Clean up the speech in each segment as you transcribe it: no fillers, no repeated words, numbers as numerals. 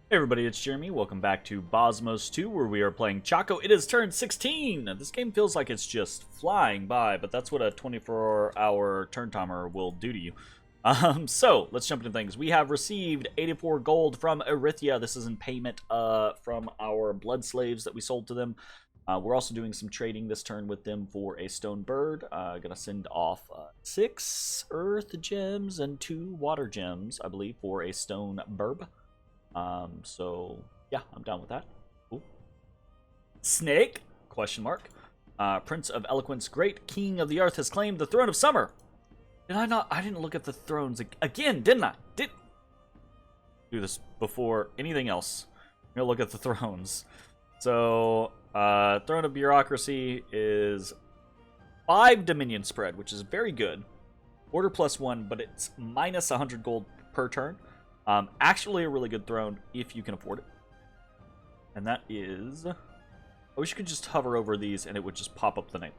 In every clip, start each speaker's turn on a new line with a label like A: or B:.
A: Hey everybody, it's Jeremy. Welcome back to Bozmos2, where we are playing Chaco. It is turn 16! This game feels like it's just flying by, but that's what a 24-hour turn timer will do to you. So, let's jump into things. We have received 84 gold from Erythia. This is in payment from our blood slaves that we sold to them. We're also doing some trading this turn with them for a stone bird. Gonna send off 6 earth gems and 2 water gems, I believe, for a stone burb. So yeah, I'm down with that. Cool. Snake? Question mark. Prince of Eloquence, great king of the earth, has claimed the throne of summer. Did I not? I didn't look at the thrones again, didn't I? Did do this before anything else. I'm gonna look at the thrones. So, throne of bureaucracy is 5 dominion spread, which is very good. Order +1, but it's minus 100 gold per turn. Actually a really good throne if you can afford it. And that is... I wish you could just hover over these and it would just pop up the name.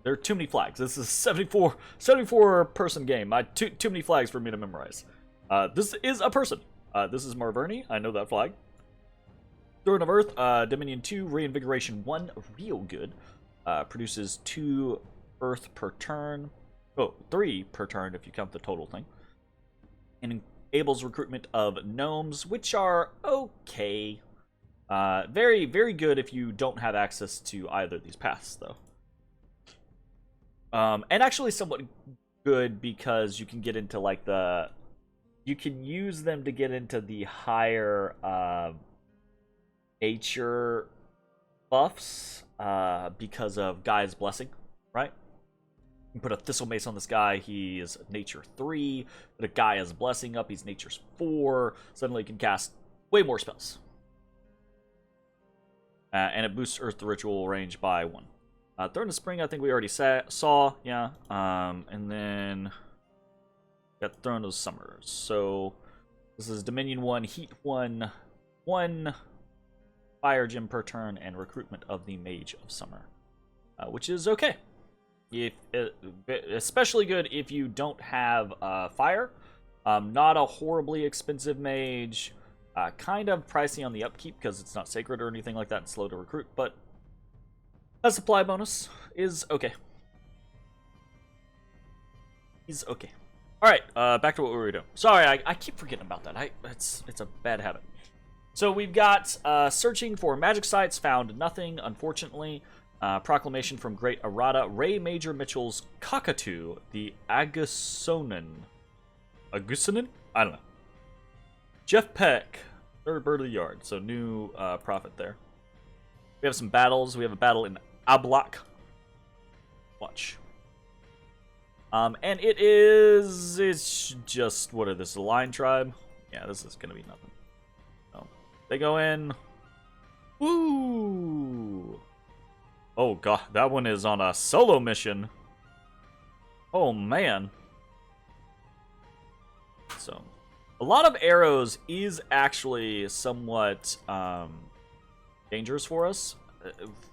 A: There are too many flags. This is a 74 person game. Too many flags for me to memorize. This is a person. This is Marverni. I know that flag. Throne of Earth, Dominion 2, Reinvigoration 1, real good. Produces 2 Earth per turn. Oh, 3 per turn if you count the total thing. And enables recruitment of gnomes, which are okay. Very, very good if you don't have access to either of these paths, though. And actually somewhat good because you can get into, like, you can use them to get into the higher, nature buffs, because of Gaia's Blessing, right? You can put a Thistle Mace on this guy, he is nature 3. Put a Gaia's Blessing up, he's nature 4. Suddenly he can cast way more spells. And it boosts Earth Ritual range by 1. Throne of Spring, I think we already saw, yeah. And then got Throne of Summer. So this is Dominion 1, Heat 1, 1 Fire Gem per turn, and Recruitment of the Mage of Summer. Which is okay. Especially good if you don't have fire. Not a horribly expensive mage. Kind of pricey on the upkeep because it's not sacred or anything like that and slow to recruit, but a supply bonus is okay. He's okay. Alright, back to what we were doing. Sorry, I keep forgetting about that. It's a bad habit. So we've got searching for magic sites, found nothing, unfortunately. Proclamation from Great Errata. Ray Major Mitchell's Cockatoo, the Agusonin. Agusonin? I don't know. Jeff Peck, third bird of the yard. So new prophet there. We have some battles. We have a battle in Ablak. Watch. And it's just, what are this, a lion tribe? Yeah, this is gonna be nothing. So, they go in. Woo! Oh god, that one is on a solo mission. Oh man. So, a lot of arrows is actually somewhat dangerous for us.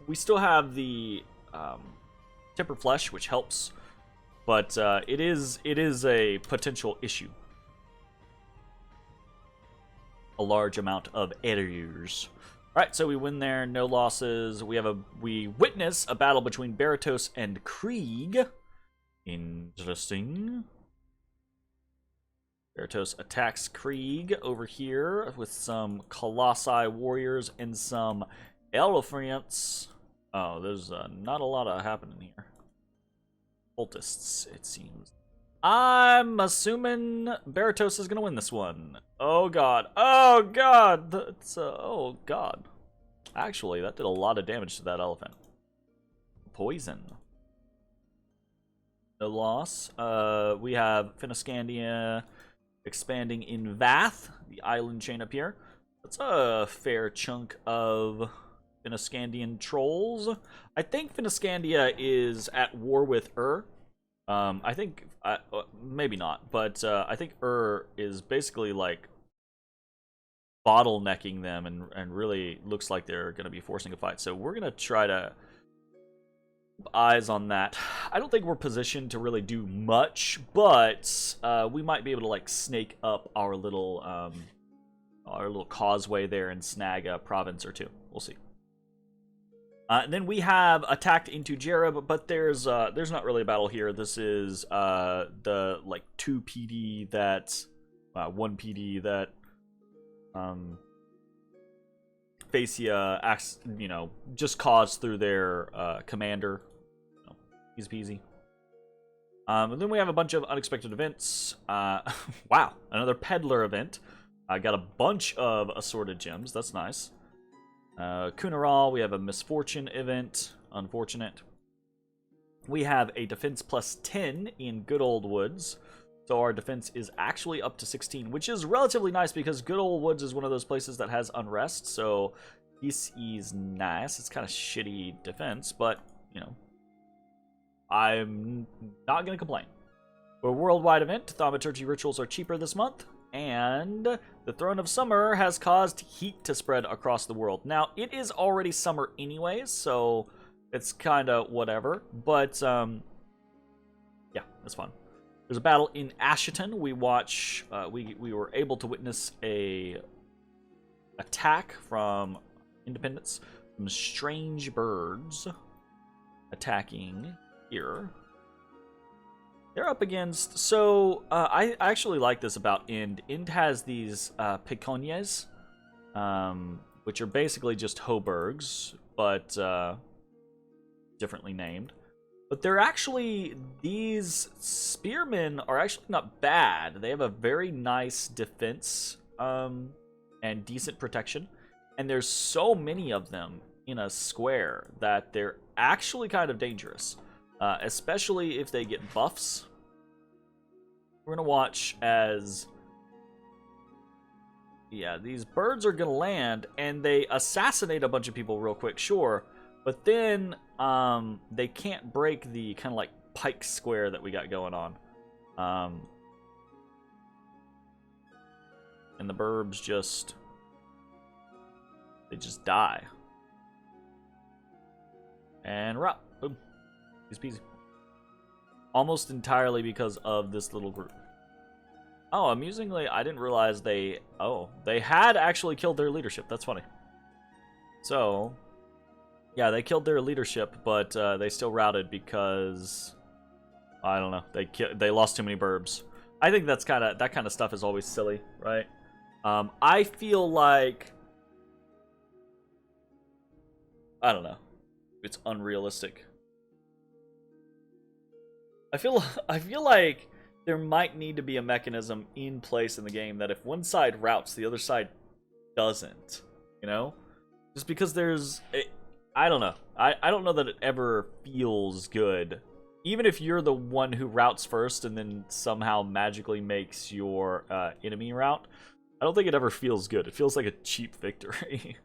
A: We still have the tempered flesh, which helps, but it is a potential issue. A large amount of arrows. Alright, so we win there, no losses. We witness a battle between Baratos and Krieg. Interesting. Baratos attacks Krieg over here with some Colossi warriors and some elephants. Oh, there's not a lot happening here. Cultists, it seems. I'm assuming Baratos is going to win this one. Oh god. Oh god. Oh god. Actually, that did a lot of damage to that elephant. Poison. No loss. We have Finiscandia expanding in Vath, the island chain up here. That's a fair chunk of Finiscandian trolls. I think Finiscandia is at war with I think, maybe not, but I think is basically like bottlenecking them and really looks like they're going to be forcing a fight. So we're going to try to keep eyes on that. I don't think we're positioned to really do much, but we might be able to like snake up our little our little causeway there and snag a province or two. We'll see. And then we have attacked into Jereb, but there's not really a battle here. This is the like 2 PD that 1 PD that Phasia acts, just caused through their commander. Easy peasy. And then we have a bunch of unexpected events. Wow, another peddler event. I got a bunch of assorted gems. That's nice. Kunaral, we have a misfortune event. Unfortunate. We have a defense plus 10 in Good Old Woods. So our defense is actually up to 16, which is relatively nice because Good Old Woods is one of those places that has unrest. So this is nice. It's kind of shitty defense, but, I'm not going to complain. For a worldwide event, thaumaturgy rituals are cheaper this month. And the Throne of Summer has caused heat to spread across the world. Now, it is already summer anyways, so it's kind of whatever. But, yeah, it's fun. There's a battle in Asheton. We were able to witness a attack from Independence. Some strange birds attacking here. They're up against... So, I actually like this about Ind. Ind has these Piconies, which are basically just Hoburgs, but differently named. But they're actually... These spearmen are actually not bad. They have a very nice defense and decent protection. And there's so many of them in a square that they're actually kind of dangerous. Especially if they get buffs. We're going to watch as... Yeah, these birds are going to land, and they assassinate a bunch of people real quick, sure. But then, they can't break the kind of like pike square that we got going on. And the burbs just... They just die. And we're up. Boom. Easy peasy. Almost entirely because of this little group. Oh, amusingly, I didn't realize they had actually killed their leadership. That's funny. So, yeah, they killed their leadership, but they still routed because I don't know. They lost too many burbs. I think that kind of stuff is always silly, right? I feel like I don't know. It's unrealistic. I feel like there might need to be a mechanism in place in the game that if one side routes, the other side doesn't. Just because I don't know. I don't know that it ever feels good. Even if you're the one who routes first and then somehow magically makes your enemy route, I don't think it ever feels good. It feels like a cheap victory.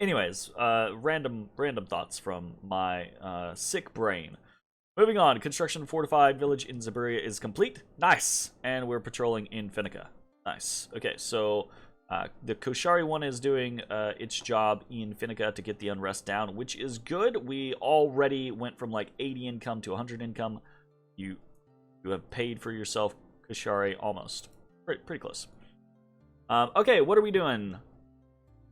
A: Anyways, random thoughts from my sick brain. Moving on, construction fortified village in Zaburia is complete. Nice! And we're patrolling in Finnica. Nice. Okay, so the Koshari one is doing its job in Finnica to get the unrest down, which is good. We already went from like 80 income to 100 income. You have paid for yourself, Koshari, almost. Pretty close. Okay, what are we doing?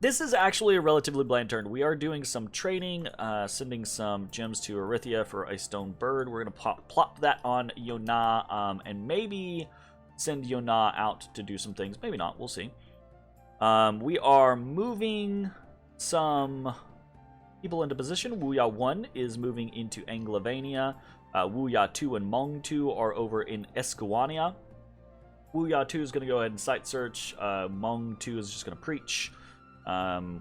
A: This is actually a relatively bland turn. We are doing some trading, sending some gems to Erythia for a stone bird. We're going to plop that on Yona, and maybe send Yona out to do some things. Maybe not. We'll see. We are moving some people into position. Wuya 1 is moving into Anglavania. Wuya 2 and Mong 2 are over in Escuania. Wuya 2 is going to go ahead and site search. Mong 2 is just going to preach.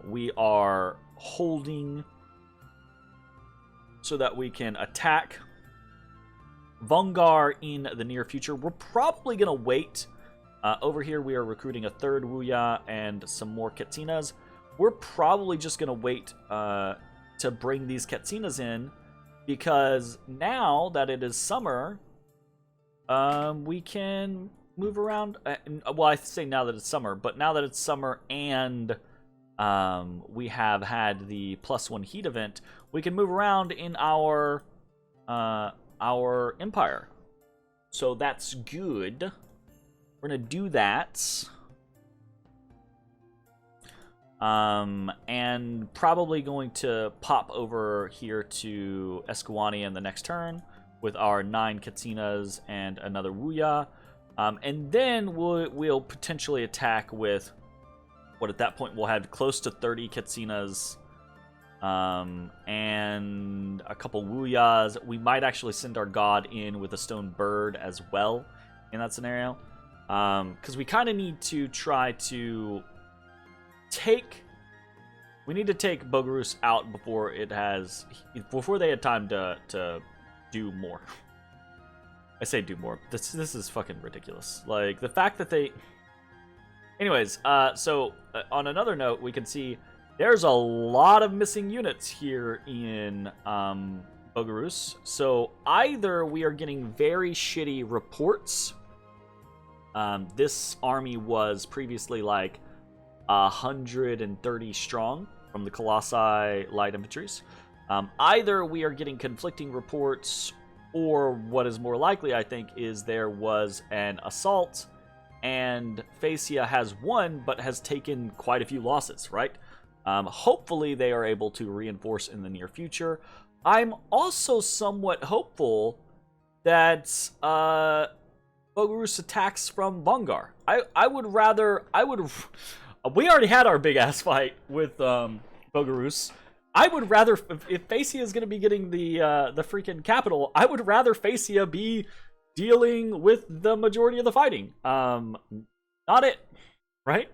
A: We are holding so that we can attack Vongar in the near future. We're probably going to wait. Over here, we are recruiting a third Wuya and some more Ketsinas. We're probably just going to wait to bring these Ketsinas in because now that it is summer, we can move around. Well, I say now that it's summer, but now that it's summer and we have had the +1 heat event, we can move around in our empire. So that's good. We're gonna do that. And probably going to pop over here to Escawani in the next turn with our 9 Katsinas and another Wuya. And then we'll potentially attack with what at that point we'll have close to 30 Katsinas and a couple Wuyas. We might actually send our god in with a stone bird as well in that scenario. Because we kind of need to try to we need to take Bogarus out before they had time to do more. I say do more. This is fucking ridiculous. Like the fact that they. Anyways, so on another note, we can see there's a lot of missing units here in Bogarus. So either we are getting very shitty reports. This army was previously like 130 strong from the Colossi light infantries. Either we are getting conflicting reports, or what is more likely, I think, is there was an assault and Phasia has won but has taken quite a few losses, right? Hopefully they are able to reinforce in the near future. I'm also somewhat hopeful that Bogarus attacks from Vongar. We already had our big ass fight with Bogarus. I would rather, if Phasia is going to be getting the freaking capital, I would rather Phasia be dealing with the majority of the fighting. Not it, right?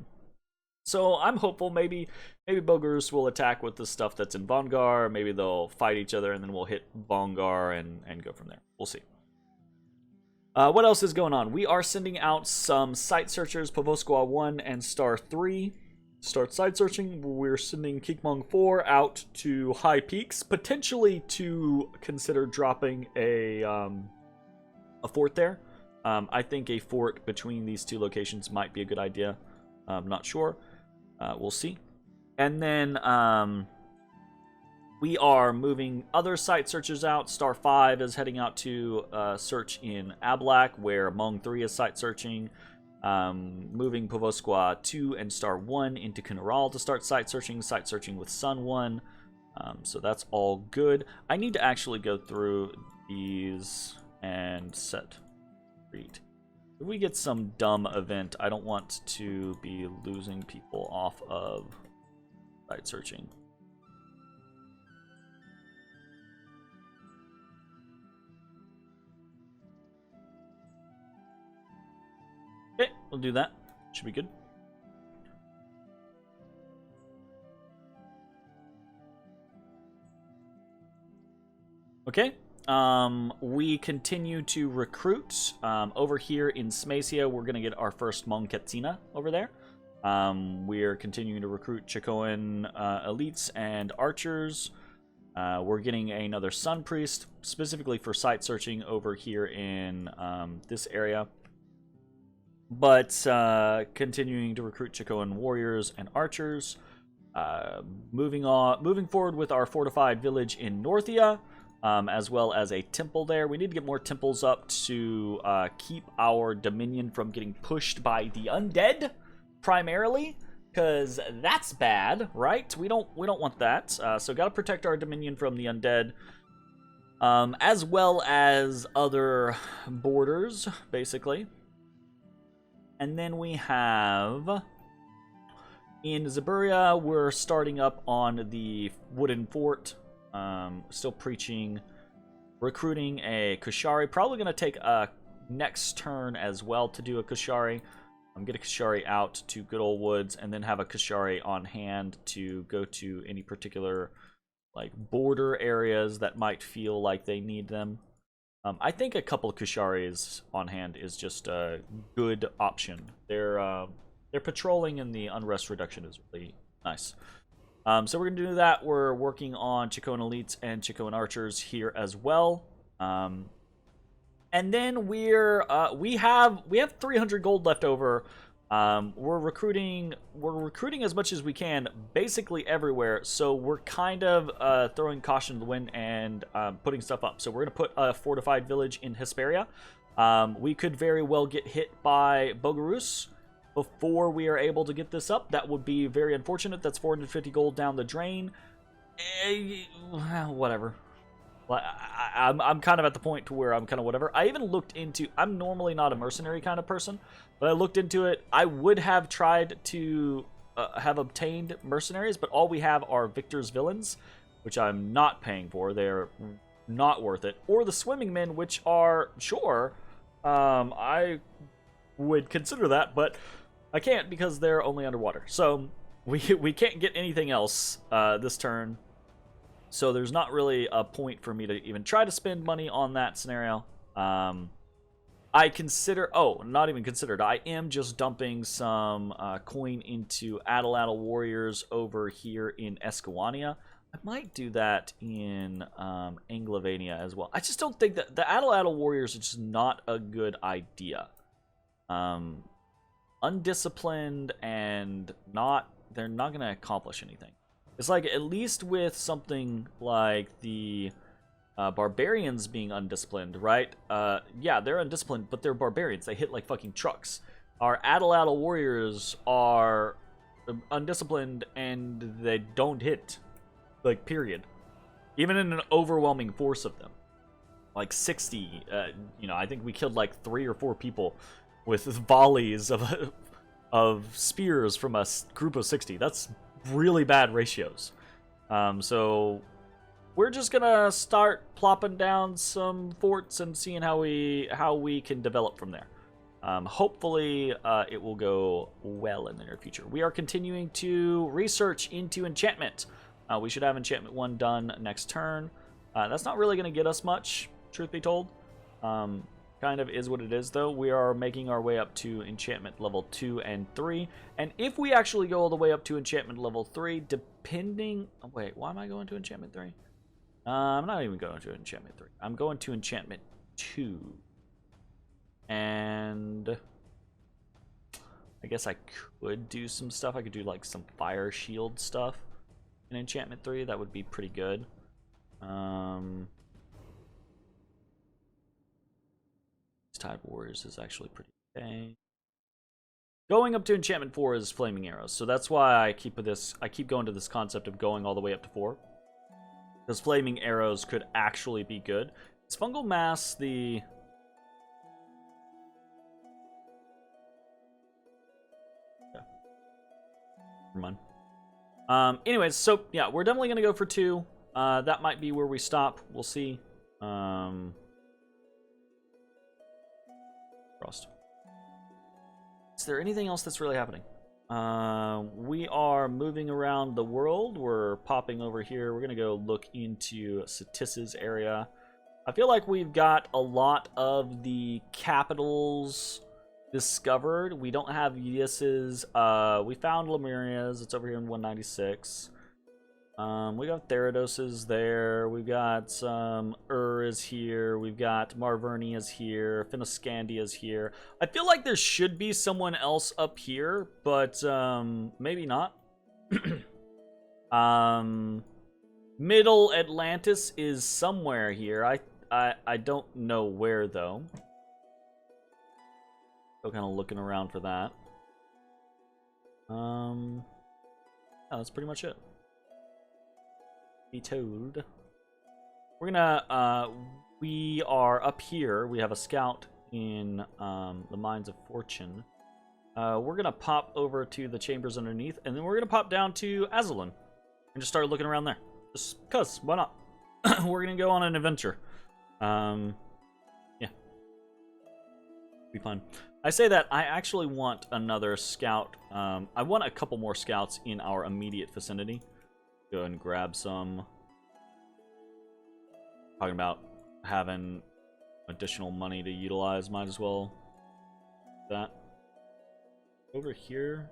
A: So I'm hopeful maybe Bogarus will attack with the stuff that's in Vongar. Maybe they'll fight each other and then we'll hit Vongar and go from there. We'll see. What else is going on? We are sending out some site searchers, Bozmod2 and Star 3. Start site searching. We're sending Kikmong 4 out to high peaks, potentially to consider dropping a fort there. I think a fort between these two locations might be a good idea. I'm not sure. We'll see. And then we are moving other site searchers out. Star 5 is heading out to search in Ablak, where Mong 3 is site searching. Moving Bozmod2 and Star 1 into Kunaral to start site searching with Sun 1. So that's all good. I need to actually go through these and set read. If we get some dumb event, I don't want to be losing people off of site searching. Okay, we'll do that. Should be good. Okay. We continue to recruit. Over here in Smacia, we're going to get our first Hmong Katsina over there. We're continuing to recruit Chacoan elites and archers. We're getting another Sun Priest, specifically for site searching over here in this area. But continuing to recruit Chacoan warriors and archers. Moving forward with our fortified village in Northia, as well as a temple there. We need to get more temples up to keep our dominion from getting pushed by the undead, primarily, because that's bad, right? We don't want that. So got to protect our dominion from the undead, as well as other borders, basically. And then we have, in Zaburia, we're starting up on the wooden fort. Still preaching, recruiting a Kushari. Probably going to take a next turn as well to do a Kushari. Get a Kushari out to good old woods, and then have a Kushari on hand to go to any particular like border areas that might feel like they need them. I think a couple of Kusharis on hand is just a good option. Their patrolling and the unrest reduction is really nice. So we're going to do that. We're working on Chacoan elites and Chacoan archers here as well. And then we have 300 gold left over. We're recruiting as much as we can, basically everywhere. So we're kind of throwing caution to the wind and putting stuff up. So we're going to put a fortified village in Hesperia. We could very well get hit by Bogarus. before we are able to get this up. That would be very unfortunate. That's 450 gold down the drain. Whatever. I'm kind of at the point to where I'm kind of whatever. I even looked into, I'm normally not a mercenary kind of person, but I looked into it. I would have tried to have obtained mercenaries, but all we have are Victor's villains, which I'm not paying for. They're not worth it. Or the swimming men, which are, sure, I would consider that, but I can't because they're only underwater. So we can't get anything else this turn. So there's not really a point for me to even try to spend money on that scenario. I consider, not even considered. I am just dumping some coin into Atlatl Warriors over here in Escawania. I might do that in Anglovania as well. I just don't think that the Atlatl Warriors are just not a good idea. Undisciplined and they're not going to accomplish anything. It's like, at least with something like the barbarians being undisciplined, right? Yeah, they're undisciplined, but they're barbarians. They hit like fucking trucks. Our Atlatl Warriors are undisciplined and they don't hit. Like, period. Even in an overwhelming force of them. Like 60, I think we killed like 3 or 4 people with volleys of spears from a group of 60. That's really bad ratios. So we're just gonna start plopping down some forts and seeing how we can develop from there. Hopefully it will go well in the near future. We are continuing to research into enchantment. We should have enchantment 1 done next turn. That's not really gonna get us much, truth be told. Kind of is what it is, though. We are making our way up to enchantment level 2 and 3. And if we actually go all the way up to enchantment level 3, depending... Oh, wait, why am I going to enchantment 3? I'm not even going to enchantment 3. I'm going to enchantment 2. And... I guess I could do some stuff. I could do, like, some fire shield stuff in enchantment 3. That would be pretty good. Tide Warriors is actually pretty okay. Going up to enchantment 4 is flaming arrows, so that's why I keep going to this concept of going all the way up to 4, because flaming arrows could actually be good. Is fungal mass the... Yeah. Never mind. Anyways, so yeah, we're definitely gonna go for 2. That might be where we stop. We'll see. Is there anything else that's really happening? We are moving around the world. We're popping over here. We're gonna go look into Satis's area. I feel like we've got a lot of the capitals discovered. We don't have Yis's. We found Lemuria's. It's over here in 196. We got Therados's there. We've got is here. We've got Marvernia's here. Finoscandia's here. I feel like there should be someone else up here, but maybe not. Middle Atlantis is somewhere here. I don't know where though. Still kind of looking around for that. Yeah, that's pretty much it. Be told. We're gonna we are up here. We have a scout in the Mines of Fortune. We're gonna pop over to the chambers underneath, and then we're gonna pop down to Azalin and just start looking around there. Just cause, why not? We're gonna go on an adventure. Yeah, be fun. I say that I actually want another scout. I want a couple more scouts in our immediate vicinity. Go ahead and grab some. Talking about having additional money to utilize, might as well do that. Over here.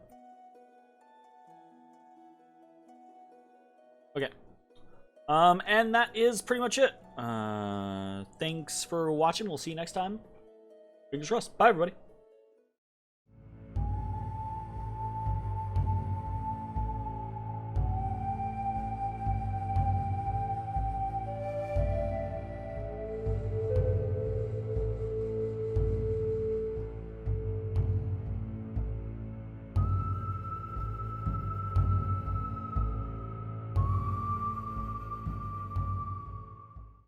A: Okay. And that is pretty much it. Thanks for watching. We'll see you next time. Fingers crossed. Bye, everybody.